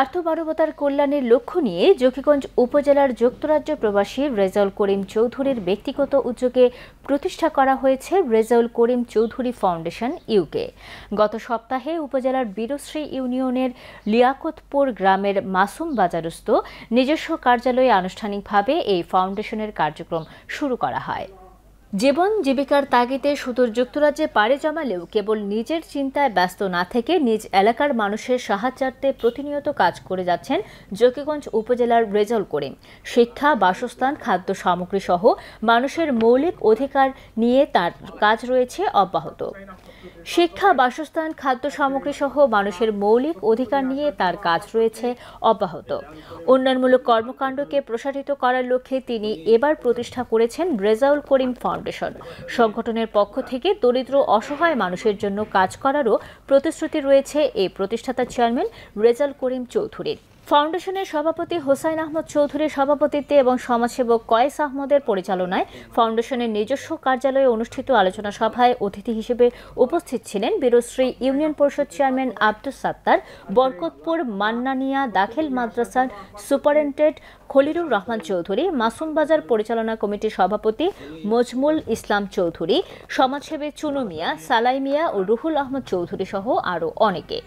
আর্থ-মানবতার কল্যাণের লক্ষ্য নিয়ে জকিগঞ্জ উপজেলার যুক্তরাজ্য প্রবাসী রেজাউল করিম চৌধুরীর ব্যক্তিগত উদ্যোগে প্রতিষ্ঠা করা হয়েছে রেজাউল করিম চৌধুরী ফাউন্ডেশন ইউকে। গত সপ্তাহে উপজেলার বীরশ্রী ইউনিয়নের লিয়াকতপুর গ্রামের মাসুম বাজারস্থ নিজস্ব কার্যালয়ে আনুষ্ঠানিকভাবে এই ফাউন্ডেশনের কার্যক্রম শুরু করা হয়। জীবন জীবিকার তাগিদে সুদূর যুক্তরাজ্যে পাড়ি জমালেও কেবল নিজের চিন্তায় ব্যস্ত না থেকে নিজ এলাকার মানুষের সাহায্যার্থে প্রতিনিয়ত কাজ করে যাচ্ছেন জকিগঞ্জ উপজেলার রেজাউল করিম। শিক্ষা, বাসস্থান, খাদ্য সামগ্রী সহ মানুষের মৌলিক অধিকার নিয়ে তার কাজ রয়েছে অব্যাহত। শিক্ষা, বাসস্থান, খাদ্য সামগ্রী সহ মানুষের মৌলিক অধিকার নিয়ে তার কাজ রয়েছে অব্যাহত। উন্নয়নমূলক কর্মকাণ্ডকে প্রসারিত করার লক্ষ্যে তিনি এবার প্রতিষ্ঠা করেছেন রেজাউল করিম ফাউন্ডেশন। সংগঠনের পক্ষ থেকে দরিদ্র অসহায় মানুষের জন্য কাজ করারও প্রতিশ্রুতি রয়েছে এই প্রতিষ্ঠাতা চেয়ারম্যান রেজাউল করিম চৌধুরীর। ফাউন্ডেশনের সভাপতি হোসাইন আহমদ চৌধুরীর সভাপতিত্বে এবং সমাজসেবক কয়েস আহমদের পরিচালনায় ফাউন্ডেশনের নিজস্ব কার্যালয়ে অনুষ্ঠিত আলোচনা সভায় অতিথি হিসেবে উপস্থিত ছিলেন বীরশ্রী ইউনিয়ন পরিষদ চেয়ারম্যান আব্দুস সাত্তার, বরকতপুর মান্নানিয়া দাখিল মাদ্রাসার সুপারিনটেন্ডেন্ট খলিলুর রহমান চৌধুরী, মাসুম বাজার পরিচালনা কমিটির সভাপতি মজমুল ইসলাম চৌধুরী, সমাজসেবী চুনু মিয়া, সালাই মিয়া ও রুহুল আহমদ চৌধুরী সহ আরও অনেকে।